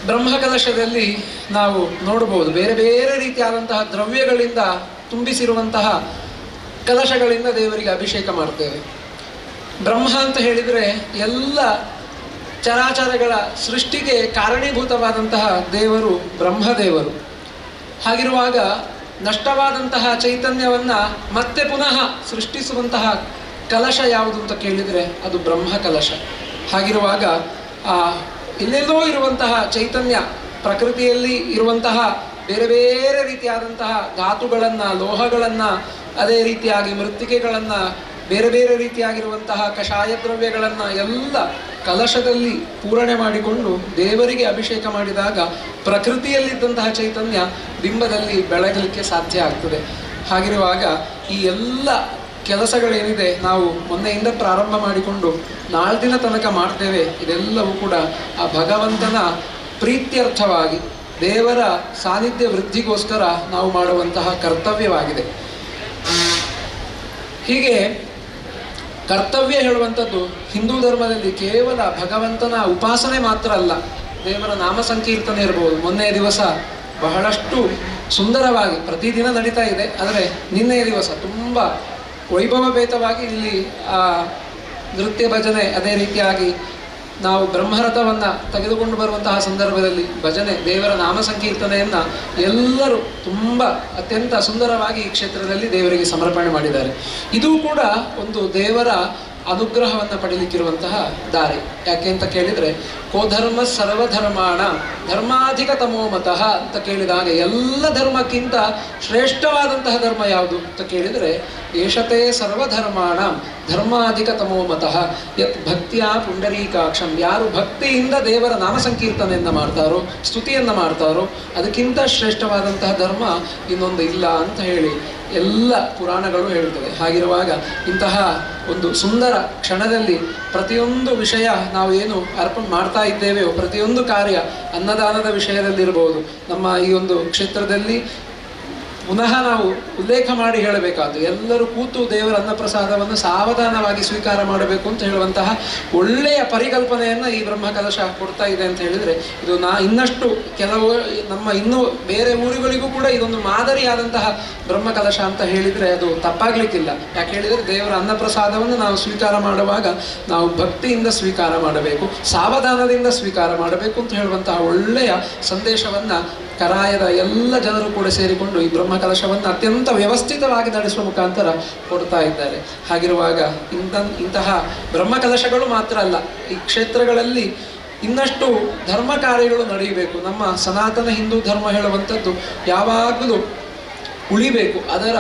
ಬ್ರಹ್ಮಕಲಶದಲ್ಲಿ ನಾವು ನೋಡಬಹುದು ಬೇರೆ ಬೇರೆ ರೀತಿಯಾದಂತಹ ದ್ರವ್ಯಗಳಿಂದ ತುಂಬಿಸಿರುವಂತಹ ಕಲಶಗಳಿಂದ ದೇವರಿಗೆ ಅಭಿಷೇಕ ಮಾಡ್ತೇವೆ. ಬ್ರಹ್ಮ ಅಂತ ಹೇಳಿದರೆ ಎಲ್ಲ ಚರಾಚರಗಳ ಸೃಷ್ಟಿಗೆ ಕಾರಣೀಭೂತವಾದಂತಹ ದೇವರು ಬ್ರಹ್ಮದೇವರು. ಹಾಗಿರುವಾಗ ನಷ್ಟವಾದಂತಹ ಚೈತನ್ಯವನ್ನು ಮತ್ತೆ ಪುನಃ ಸೃಷ್ಟಿಸುವಂತಹ ಕಲಶ ಯಾವುದು ಅಂತ ಕೇಳಿದರೆ ಅದು ಬ್ರಹ್ಮ ಕಲಶ. ಹಾಗಿರುವಾಗ ಎಲ್ಲೆಲ್ಲೋ ಇರುವಂತಹ ಚೈತನ್ಯ, ಪ್ರಕೃತಿಯಲ್ಲಿ ಇರುವಂತಹ ಬೇರೆ ಬೇರೆ ರೀತಿಯಾದಂತಹ ಧಾತುಗಳನ್ನು, ಲೋಹಗಳನ್ನು, ಅದೇ ರೀತಿಯಾಗಿ ಮೃತ್ತಿಕೆಗಳನ್ನು, ಬೇರೆ ಬೇರೆ ರೀತಿಯಾಗಿರುವಂತಹ ಕಷಾಯ ದ್ರವ್ಯಗಳನ್ನು ಎಲ್ಲ ಕಲಶದಲ್ಲಿ ಪೂರಣೆ ಮಾಡಿಕೊಂಡು ದೇವರಿಗೆ ಅಭಿಷೇಕ ಮಾಡಿದಾಗ ಪ್ರಕೃತಿಯಲ್ಲಿದ್ದಂತಹ ಚೈತನ್ಯ ಬಿಂಬದಲ್ಲಿ ಬೆಳಗಲಿಕ್ಕೆ ಸಾಧ್ಯ ಆಗ್ತದೆ. ಹಾಗಿರುವಾಗ ಈ ಎಲ್ಲ ಕೆಲಸಗಳೇನಿದೆ ನಾವು ಮೊನ್ನೆಯಿಂದ ಪ್ರಾರಂಭ ಮಾಡಿಕೊಂಡು ನಾಳ್ದಿನ ತನಕ ಮಾಡ್ತೇವೆ, ಇದೆಲ್ಲವೂ ಕೂಡ ಆ ಭಗವಂತನ ಪ್ರೀತ್ಯರ್ಥವಾಗಿ ದೇವರ ಸಾನ್ನಿಧ್ಯ ವೃದ್ಧಿಗೋಸ್ಕರ ನಾವು ಮಾಡುವಂತಹ ಕರ್ತವ್ಯವಾಗಿದೆ. ಹೀಗೆ ಕರ್ತವ್ಯ ಹೇಳುವಂಥದ್ದು ಹಿಂದೂ ಧರ್ಮದಲ್ಲಿ ಕೇವಲ ಭಗವಂತನ ಉಪಾಸನೆ ಮಾತ್ರ ಅಲ್ಲ, ದೇವರ ನಾಮ ಸಂಕೀರ್ತನೆ ಇರಬಹುದು. ಮೊನ್ನೆಯ ದಿವಸ ಬಹಳಷ್ಟು ಸುಂದರವಾಗಿ ಪ್ರತಿದಿನ ನಡೀತಾ ಇದೆ, ಆದರೆ ನಿನ್ನೆಯ ದಿವಸ ತುಂಬ ವೈಭವಭೇತವಾಗಿ ಇಲ್ಲಿ ನೃತ್ಯ ಭಜನೆ, ಅದೇ ರೀತಿಯಾಗಿ ನಾವು ಬ್ರಹ್ಮರಥವನ್ನು ತೆಗೆದುಕೊಂಡು ಬರುವಂತಹ ಸಂದರ್ಭದಲ್ಲಿ ಭಜನೆ, ದೇವರ ನಾಮ ಸಂಕೀರ್ತನೆಯನ್ನು ಎಲ್ಲರೂ ತುಂಬ ಅತ್ಯಂತ ಸುಂದರವಾಗಿ ಈ ಕ್ಷೇತ್ರದಲ್ಲಿ ದೇವರಿಗೆ ಸಮರ್ಪಣೆ ಮಾಡಿದ್ದಾರೆ. ಇದು ಕೂಡ ಒಂದು ದೇವರ ಅನುಗ್ರಹವನ್ನು ಪಡೀಲಿಕ್ಕಿರುವಂತಹ ದಾರಿ. ಯಾಕೆ ಅಂತ ಕೇಳಿದರೆ, ಕೋಧರ್ಮ ಸರ್ವಧರ್ಮಾಣ ಧರ್ಮಾಧಿಕ ತಮೋಮತಃ ಅಂತ ಕೇಳಿದಾಗ ಎಲ್ಲ ಧರ್ಮಕ್ಕಿಂತ ಶ್ರೇಷ್ಠವಾದಂತಹ ಧರ್ಮ ಯಾವುದು ಅಂತ ಕೇಳಿದರೆ ಏಷತೆ ಸರ್ವಧರ್ಮಾಣ ಧರ್ಮಾಧಿಕ ತಮೋಮತಃ ಯತ್ ಭಕ್ತಿಯ ಪುಂಡರೀಕಾಕ್ಷಂ. ಯಾರು ಭಕ್ತಿಯಿಂದ ದೇವರ ನಾಮ ಸಂಕೀರ್ತನೆಯನ್ನು ಮಾಡ್ತಾರೋ, ಸ್ತುತಿಯನ್ನು ಮಾಡ್ತಾರೋ, ಅದಕ್ಕಿಂತ ಶ್ರೇಷ್ಠವಾದಂತಹ ಧರ್ಮ ಇನ್ನೊಂದು ಇಲ್ಲ ಅಂತ ಹೇಳಿ ಎಲ್ಲ ಪುರಾಣಗಳು ಹೇಳ್ತವೆ. ಹಾಗಿರುವಾಗ ಇಂತಹ ಒಂದು ಸುಂದರ ಕ್ಷಣದಲ್ಲಿ ಪ್ರತಿಯೊಂದು ವಿಷಯ ನಾವು ಏನು ಅರ್ಪಣೆ ಮಾಡ್ತಾ ಇದ್ದೇವೆಯೋ, ಪ್ರತಿಯೊಂದು ಕಾರ್ಯ ಅನ್ನದಾನದ ವಿಷಯದಲ್ಲಿರ್ಬೋದು, ನಮ್ಮ ಈ ಒಂದು ಕ್ಷೇತ್ರದಲ್ಲಿ ಪುನಃ ನಾವು ಉಲ್ಲೇಖ ಮಾಡಿ ಹೇಳಬೇಕಾದ್ದು, ಎಲ್ಲರೂ ಕೂತು ದೇವರ ಅನ್ನಪ್ರಸಾದವನ್ನು ಸಾವಧಾನವಾಗಿ ಸ್ವೀಕಾರ ಮಾಡಬೇಕು ಅಂತ ಹೇಳುವಂತಹ ಒಳ್ಳೆಯ ಪರಿಕಲ್ಪನೆಯನ್ನು ಈ ಬ್ರಹ್ಮಕಲಶ ಕೊಡ್ತಾ ಇದೆ ಅಂತ ಹೇಳಿದರೆ, ಇದು ಇನ್ನಷ್ಟು ಕೆಲವು ನಮ್ಮ ಇನ್ನೂ ಬೇರೆ ಊರುಗಳಿಗೂ ಕೂಡ ಇದೊಂದು ಮಾದರಿಯಾದಂತಹ ಬ್ರಹ್ಮಕಲಶ ಅಂತ ಹೇಳಿದರೆ ಅದು ತಪ್ಪಾಗಲಿಕ್ಕಿಲ್ಲ. ಯಾಕೆ ಹೇಳಿದರೆ, ದೇವರ ಅನ್ನಪ್ರಸಾದವನ್ನು ನಾವು ಸ್ವೀಕಾರ ಮಾಡುವಾಗ ನಾವು ಭಕ್ತಿಯಿಂದ ಸ್ವೀಕಾರ ಮಾಡಬೇಕು, ಸಾವಧಾನದಿಂದ ಸ್ವೀಕಾರ ಮಾಡಬೇಕು ಅಂತ ಹೇಳುವಂತಹ ಒಳ್ಳೆಯ ಸಂದೇಶವನ್ನು ಕರಾಯದ ಎಲ್ಲ ಜನರು ಕೂಡ ಸೇರಿಕೊಂಡು ಈ ಬ್ರಹ್ಮಕಲಶವನ್ನು ಅತ್ಯಂತ ವ್ಯವಸ್ಥಿತವಾಗಿ ನಡೆಸುವ ಮುಖಾಂತರ ಕೊಡ್ತಾ ಇದ್ದಾರೆ. ಹಾಗಿರುವಾಗ ಇಂತಹ ಬ್ರಹ್ಮಕಲಶಗಳು ಮಾತ್ರ ಅಲ್ಲ, ಈ ಕ್ಷೇತ್ರಗಳಲ್ಲಿ ಇನ್ನಷ್ಟು ಧರ್ಮ ಕಾರ್ಯಗಳು ನಡೆಯಬೇಕು. ನಮ್ಮ ಸನಾತನ ಹಿಂದೂ ಧರ್ಮ ಹೇಳುವಂಥದ್ದು ಯಾವಾಗಲೂ ಉಳಿಬೇಕು. ಅದರ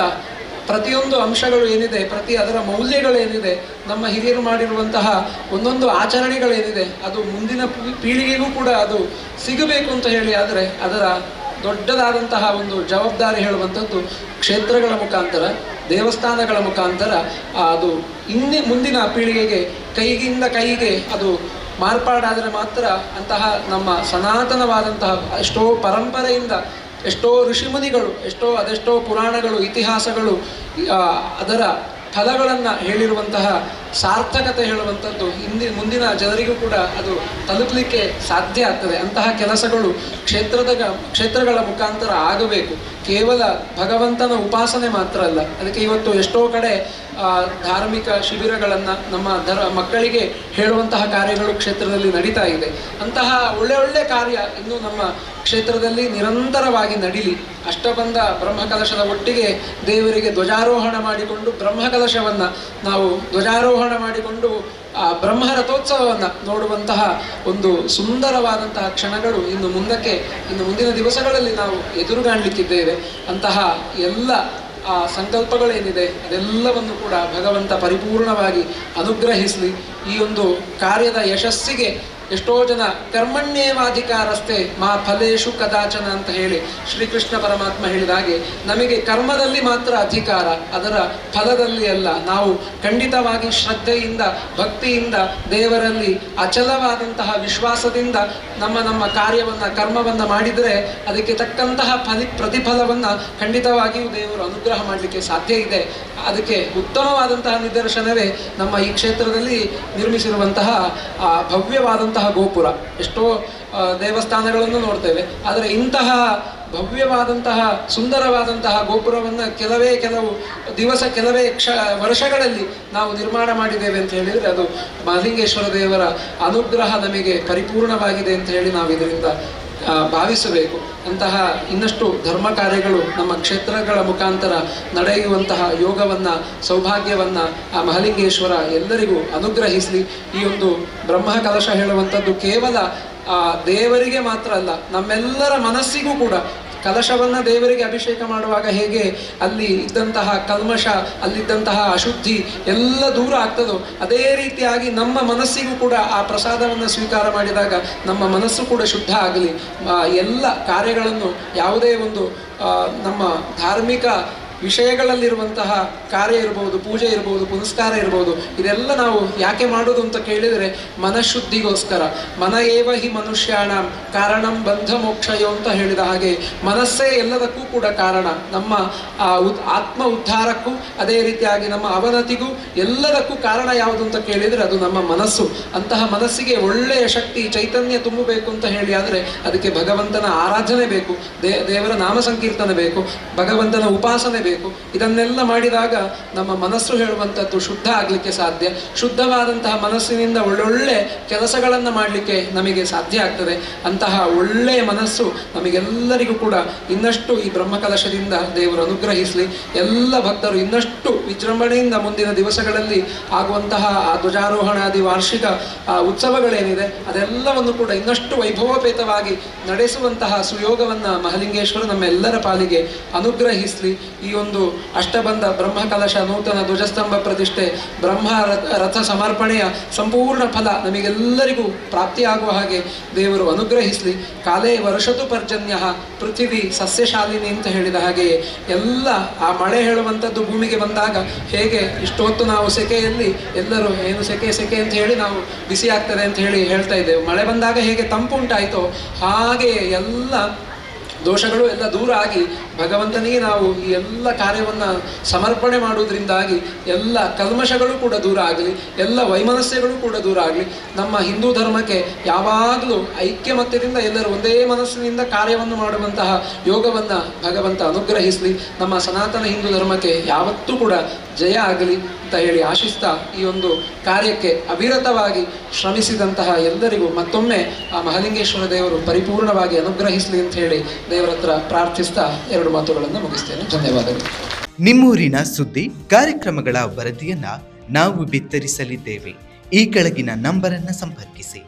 ಪ್ರತಿಯೊಂದು ಅಂಶಗಳು ಏನಿದೆ, ಅದರ ಮೌಲ್ಯಗಳೇನಿದೆ, ನಮ್ಮ ಹಿರಿಯರು ಮಾಡಿರುವಂತಹ ಒಂದೊಂದು ಆಚರಣೆಗಳೇನಿದೆ, ಅದು ಮುಂದಿನ ಪೀಳಿಗೆಗೂ ಕೂಡ ಅದು ಸಿಗಬೇಕು ಅಂತ ಹೇಳಿ ಆದರೆ ಅದರ ದೊಡ್ಡದಾದಂತಹ ಒಂದು ಜವಾಬ್ದಾರಿ ಹೇಳುವಂಥದ್ದು ಕ್ಷೇತ್ರಗಳ ಮುಖಾಂತರ, ದೇವಸ್ಥಾನಗಳ ಮುಖಾಂತರ ಅದು ಮುಂದಿನ ಪೀಳಿಗೆಗೆ ಕೈಗಿಂದ ಕೈಗೆ ಅದು ಮಾರ್ಪಾಡಾದರೆ ಮಾತ್ರ ಅಂತಹ ನಮ್ಮ ಸನಾತನವಾದಂತಹ ಎಷ್ಟೋ ಪರಂಪರೆಯಿಂದ ಎಷ್ಟೋ ಋಷಿಮುನಿಗಳು, ಅದೆಷ್ಟೋ ಪುರಾಣಗಳು, ಇತಿಹಾಸಗಳು ಅದರ ಫಲಗಳನ್ನು ಹೇಳಿರುವಂತಹ ಸಾರ್ಥಕತೆ ಹೇಳುವಂಥದ್ದು ಮುಂದಿನ ಜನರಿಗೂ ಕೂಡ ಅದು ತಲುಪಲಿಕ್ಕೆ ಸಾಧ್ಯ ಆಗ್ತದೆ. ಅಂತಹ ಕೆಲಸಗಳು ಕ್ಷೇತ್ರಗಳ ಮುಖಾಂತರ ಆಗಬೇಕು. ಕೇವಲ ಭಗವಂತನ ಉಪಾಸನೆ ಮಾತ್ರ ಅಲ್ಲ, ಅದಕ್ಕೆ ಇವತ್ತು ಎಷ್ಟೋ ಕಡೆ ಧಾರ್ಮಿಕ ಶಿಬಿರಗಳನ್ನು ನಮ್ಮ ಮಕ್ಕಳಿಗೆ ಹೇಳುವಂತಹ ಕಾರ್ಯಗಳು ಕ್ಷೇತ್ರದಲ್ಲಿ ನಡೀತಾ ಇದೆ. ಅಂತಹ ಒಳ್ಳೆ ಕಾರ್ಯ ಇನ್ನು ನಮ್ಮ ಕ್ಷೇತ್ರದಲ್ಲಿ ನಿರಂತರವಾಗಿ ನಡೀಲಿ. ಅಷ್ಟಬಂಧ ಬ್ರಹ್ಮಕಲಶದ ಒಟ್ಟಿಗೆ ದೇವರಿಗೆ ಧ್ವಜಾರೋಹಣ ಮಾಡಿಕೊಂಡು ಬ್ರಹ್ಮಕಲಶವನ್ನು ನಾವು ಧ್ವಜಾರೋಹಣ ಮಾಡಿಕೊಂಡು ಆ ಬ್ರಹ್ಮರಥೋತ್ಸವವನ್ನು ನೋಡುವಂತಹ ಒಂದು ಸುಂದರವಾದಂತಹ ಕ್ಷಣಗಳು ಇನ್ನು ಮುಂದಿನ ದಿವಸಗಳಲ್ಲಿ ನಾವು ಎದುರುಗಾಣಲಿಕ್ಕಿದ್ದೇವೆ. ಅಂತಹ ಎಲ್ಲ ಆ ಸಂಕಲ್ಪಗಳೇನಿದೆ ಅದೆಲ್ಲವನ್ನು ಕೂಡ ಭಗವಂತ ಪರಿಪೂರ್ಣವಾಗಿ ಅನುಗ್ರಹಿಸಲಿ. ಈ ಒಂದು ಕಾರ್ಯದ ಯಶಸ್ಸಿಗೆ ಎಷ್ಟೋ ಜನ ಕರ್ಮಣ್ಯೇವಾಧಿಕಾರಸ್ಥೆ ಮಾ ಫಲೇಶು ಕದಾಚನ ಅಂತ ಹೇಳಿ ಶ್ರೀಕೃಷ್ಣ ಪರಮಾತ್ಮ ಹೇಳಿದಾಗೆ ನಮಗೆ ಕರ್ಮದಲ್ಲಿ ಮಾತ್ರ ಅಧಿಕಾರ, ಅದರ ಫಲದಲ್ಲಿ ಅಲ್ಲ. ನಾವು ಖಂಡಿತವಾಗಿ ಶ್ರದ್ಧೆಯಿಂದ, ಭಕ್ತಿಯಿಂದ, ದೇವರಲ್ಲಿ ಅಚಲವಾದಂತಹ ವಿಶ್ವಾಸದಿಂದ ನಮ್ಮ ಕಾರ್ಯವನ್ನು, ಕರ್ಮವನ್ನು ಮಾಡಿದರೆ ಅದಕ್ಕೆ ತಕ್ಕಂತಹ ಪ್ರತಿಫಲವನ್ನು ಖಂಡಿತವಾಗಿಯೂ ದೇವರು ಅನುಗ್ರಹ ಮಾಡಲಿಕ್ಕೆ ಸಾಧ್ಯ ಇದೆ. ಅದಕ್ಕೆ ಉತ್ತಮವಾದಂತಹ ನಿದರ್ಶನವೇ ನಮ್ಮ ಈ ಕ್ಷೇತ್ರದಲ್ಲಿ ನಿರ್ಮಿಸಿರುವಂತಹ ಭವ್ಯವಾದಂತಹ ಗೋಪುರ. ಎಷ್ಟೋ ದೇವಸ್ಥಾನಗಳನ್ನು ನೋಡ್ತೇವೆ. ಆದರೆ ಇಂತಹ ಭವ್ಯವಾದಂತಹ ಸುಂದರವಾದಂತಹ ಗೋಪುರವನ್ನು ಕೆಲವು ದಿವಸ ಕೆಲವೇ ವರ್ಷಗಳಲ್ಲಿ ನಾವು ನಿರ್ಮಾಣ ಮಾಡಿದ್ದೇವೆ ಅಂತ ಹೇಳಿದರೆ ಅದು ಮಹಾಲಿಂಗೇಶ್ವರ ದೇವರ ಅನುಗ್ರಹ ನಮಗೆ ಪರಿಪೂರ್ಣವಾಗಿದೆ ಅಂತ ಹೇಳಿ ನಾವು ಇದರಿಂದ ಭಾವಿಸಬೇಕು. ಅಂತಹ ಇನ್ನಷ್ಟು ಧರ್ಮ ಕಾರ್ಯಗಳು ನಮ್ಮ ಕ್ಷೇತ್ರಗಳ ಮುಖಾಂತರ ನಡೆಯುವಂತಹ ಯೋಗವನ್ನು, ಸೌಭಾಗ್ಯವನ್ನು ಆ ಮಹಾಲಿಂಗೇಶ್ವರ ಎಲ್ಲರಿಗೂ ಅನುಗ್ರಹಿಸಲಿ. ಈ ಒಂದು ಬ್ರಹ್ಮ ಕಲಶ ಹೇಳುವಂಥದ್ದು ಕೇವಲ ದೇವರಿಗೆ ಮಾತ್ರ ಅಲ್ಲ, ನಮ್ಮೆಲ್ಲರ ಮನಸ್ಸಿಗೂ ಕೂಡ. ಕಲಶವನ್ನು ದೇವರಿಗೆ ಅಭಿಷೇಕ ಮಾಡುವಾಗ ಹೇಗೆ ಅಲ್ಲಿ ಇದ್ದಂತಹ ಕಲ್ಮಶ, ಅಲ್ಲಿದ್ದಂತಹ ಅಶುದ್ಧಿ ಎಲ್ಲ ದೂರ ಆಗ್ತದೋ, ಅದೇ ರೀತಿಯಾಗಿ ನಮ್ಮ ಮನಸ್ಸಿಗೂ ಕೂಡ ಆ ಪ್ರಸಾದವನ್ನು ಸ್ವೀಕಾರ ಮಾಡಿದಾಗ ನಮ್ಮ ಮನಸ್ಸು ಕೂಡ ಶುದ್ಧ ಆಗಲಿ. ಎಲ್ಲ ಕಾರ್ಯಗಳನ್ನು ಯಾವುದೇ ಒಂದು ನಮ್ಮ ಧಾರ್ಮಿಕ ವಿಷಯಗಳಲ್ಲಿರುವಂತಹ ಕಾರ್ಯ ಇರ್ಬೋದು, ಪೂಜೆ ಇರ್ಬೋದು, ಪುನಸ್ಕಾರ ಇರ್ಬೋದು, ಇದೆಲ್ಲ ನಾವು ಯಾಕೆ ಮಾಡೋದು ಅಂತ ಕೇಳಿದರೆ ಮನಃಶುದ್ಧಿಗೋಸ್ಕರ. ಮನ ಏವ ಹಿ ಮನುಷ್ಯಾಣ ಕಾರಣಂ ಬಂಧ ಮೋಕ್ಷಯೋ ಅಂತ ಹೇಳಿದ ಹಾಗೆ ಮನಸ್ಸೇ ಎಲ್ಲದಕ್ಕೂ ಕೂಡ ಕಾರಣ. ನಮ್ಮ ಆತ್ಮ ಉದ್ಧಾರಕ್ಕೂ ಅದೇ ರೀತಿಯಾಗಿ ನಮ್ಮ ಅವನತಿಗೂ ಎಲ್ಲದಕ್ಕೂ ಕಾರಣ ಯಾವುದು ಅಂತ ಕೇಳಿದರೆ ಅದು ನಮ್ಮ ಮನಸ್ಸು. ಅಂತಹ ಮನಸ್ಸಿಗೆ ಒಳ್ಳೆಯ ಶಕ್ತಿ, ಚೈತನ್ಯ ತುಂಬಬೇಕು ಅಂತ ಹೇಳಿ ಆದರೆ ಅದಕ್ಕೆ ಭಗವಂತನ ಆರಾಧನೆ ಬೇಕು, ದೇವರ ನಾಮ ಸಂಕೀರ್ತನೆ ಬೇಕು, ಭಗವಂತನ ಉಪಾಸನೆ ಬೇಕು. ಇದನ್ನೆಲ್ಲ ಮಾಡಿದಾಗ ನಮ್ಮ ಮನಸ್ಸು ಹೇಳುವಂಥದ್ದು ಶುದ್ಧ ಆಗಲಿಕ್ಕೆ ಸಾಧ್ಯ. ಶುದ್ಧವಾದಂತಹ ಮನಸ್ಸಿನಿಂದ ಒಳ್ಳೊಳ್ಳೆ ಕೆಲಸಗಳನ್ನು ಮಾಡಲಿಕ್ಕೆ ನಮಗೆ ಸಾಧ್ಯ ಆಗ್ತದೆ. ಅಂತಹ ಒಳ್ಳೆಯ ಮನಸ್ಸು ನಮಗೆಲ್ಲರಿಗೂ ಕೂಡ ಇನ್ನಷ್ಟು ಈ ಬ್ರಹ್ಮಕಲಶದಿಂದ ದೇವರು ಅನುಗ್ರಹಿಸಲಿ. ಎಲ್ಲ ಭಕ್ತರು ಇನ್ನಷ್ಟು ವಿಜೃಂಭಣೆಯಿಂದ ಮುಂದಿನ ದಿವಸಗಳಲ್ಲಿ ಆಗುವಂತಹ ಆ ಧ್ವಜಾರೋಹಣಾದಿ ವಾರ್ಷಿಕ ಉತ್ಸವಗಳೇನಿದೆ ಅದೆಲ್ಲವನ್ನು ಕೂಡ ಇನ್ನಷ್ಟು ವೈಭವೋಪೇತವಾಗಿ ನಡೆಸುವಂತಹ ಸುಯೋಗವನ್ನು ಮಹಾಲಿಂಗೇಶ್ವರ ನಮ್ಮೆಲ್ಲರ ಪಾಲಿಗೆ ಅನುಗ್ರಹಿಸಲಿ. ಈ ಒಂದು ಅಷ್ಟಬಂಧ ಬ್ರಹ್ಮಕಲಶ ನೂತನ ಧ್ವಜಸ್ತಂಭ ಪ್ರತಿಷ್ಠೆ ಬ್ರಹ್ಮ ರಥ ಸಮರ್ಪಣೆಯ ಸಂಪೂರ್ಣ ಫಲ ನಮಗೆಲ್ಲರಿಗೂ ಪ್ರಾಪ್ತಿಯಾಗುವ ಹಾಗೆ ದೇವರು ಅನುಗ್ರಹಿಸಲಿ. ಕಾಲೇ ವರ್ಷತು ಪರ್ಜನ್ಯ ಪೃಥಿವಿ ಸಸ್ಯಶಾಲಿನಿ ಅಂತ ಹೇಳಿದ ಹಾಗೆಯೇ ಎಲ್ಲ ಆ ಮಳೆ ಹೇಳುವಂಥದ್ದು ಭೂಮಿಗೆ ಬಂದಾಗ ಹೇಗೆ ಇಷ್ಟೊತ್ತು ನಾವು ಸೆಕೆಯಲ್ಲಿ ಎಲ್ಲರೂ ಏನು ಸೆಕೆ ಅಂತ ಹೇಳಿ ನಾವು ಬಿಸಿ ಆಗ್ತದೆ ಅಂತ ಹೇಳಿ ಹೇಳ್ತಾ ಇದ್ದೇವೆ. ಮಳೆ ಬಂದಾಗ ಹೇಗೆ ತಂಪು ಉಂಟಾಯಿತೋ ಹಾಗೆ ಎಲ್ಲ ದೋಷಗಳು ಎಲ್ಲ ದೂರ ಆಗಿ ಭಗವಂತನಿಗೆ ನಾವು ಈ ಎಲ್ಲ ಕಾರ್ಯವನ್ನು ಸಮರ್ಪಣೆ ಮಾಡುವುದರಿಂದಾಗಿ ಎಲ್ಲ ಕಲ್ಮಶಗಳು ಕೂಡ ದೂರ ಆಗಲಿ, ಎಲ್ಲ ವೈಮನಸ್ಯಗಳು ಕೂಡ ದೂರ ಆಗಲಿ. ನಮ್ಮ ಹಿಂದೂ ಧರ್ಮಕ್ಕೆ ಯಾವಾಗಲೂ ಐಕ್ಯಮತ್ಯದಿಂದ ಎಲ್ಲರೂ ಒಂದೇ ಮನಸ್ಸಿನಿಂದ ಕಾರ್ಯವನ್ನು ಮಾಡುವಂತಹ ಯೋಗವನ್ನು ಭಗವಂತ ಅನುಗ್ರಹಿಸಲಿ. ನಮ್ಮ ಸನಾತನ ಹಿಂದೂ ಧರ್ಮಕ್ಕೆ ಯಾವತ್ತೂ ಕೂಡ ಜಯ ಆಗಲಿ ಅಂತ ಹೇಳಿ ಆಶಿಸ್ತಾ ಈ ಒಂದು ಕಾರ್ಯಕ್ಕೆ ಅವಿರತವಾಗಿ ಶ್ರಮಿಸಿದಂತಹ ಎಲ್ಲರಿಗೂ ಮತ್ತೊಮ್ಮೆ ಆ ಮಹಾಲಿಂಗೇಶ್ವರ ದೇವರು ಪರಿಪೂರ್ಣವಾಗಿ ಅನುಗ್ರಹಿಸಲಿ ಅಂತ ಹೇಳಿ ದೇವರ ಹತ್ರ ಪ್ರಾರ್ಥಿಸ್ತಾ ಎರಡು ಮಾತುಗಳನ್ನು ಮುಗಿಸ್ತೇನೆ. ಧನ್ಯವಾದಗಳು. ನಿಮ್ಮೂರಿನ ಸುದ್ದಿ ಕಾರ್ಯಕ್ರಮಗಳ ವರದಿಯನ್ನ ನಾವು ಬಿತ್ತರಿಸಲಿದ್ದೇವೆ. ಈ ಕೆಳಗಿನ ನಂಬರನ್ನು ಸಂಪರ್ಕಿಸಿ.